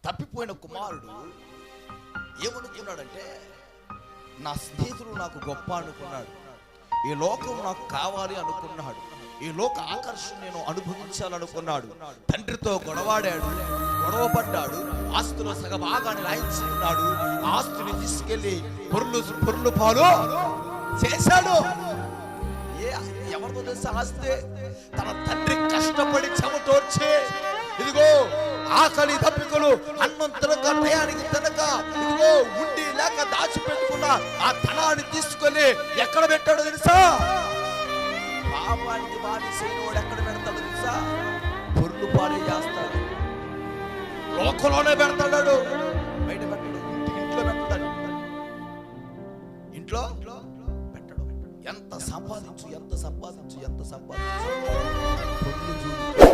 తప్పిపోయిన కుమారుడు ఏమనుకున్నాడంటే, నా స్నేహితుడు నాకు గొప్ప అనుకున్నాడు, ఈ లోకం నాకు కావాలి అనుకున్నాడు, ఈ లోక ఆకర్షణ నేను అనుభవించాలనుకున్నాడు. తండ్రితో గొడవపడ్డాడు, ఆస్తులో సగభాగాన్ని రాయించుకున్నాడు. ఆస్తుని తీసుకెళ్లి పొర్లు పాలు చేశాడు. ఎవరితో తెలుసా ఆస్తే? తన తండ్రి కష్టపడి చెమటోర్చి, ఇదిగో ఆకలి దప్పికలు అన్నం తినక, టయానికి తినక, ఇదిగో ఉండి లేక దాచిపెట్టుకున్న ఆ ధనాన్ని తీసుకొని ఎక్కడ పెట్టాడో తెలుసా? పాపానికి బానిసైన వాడు ఎక్కడ పెడతాడు తెలుసా? పొర్లు పాలే చేస్తాడు, లోకంలోనే పెడతాడు, బయట పెట్టాడు, ఇంట్లో పెడతాడు, ఇంట్లో పెట్టడు. ఎంత సంపాదించు పొర్లు చూడు.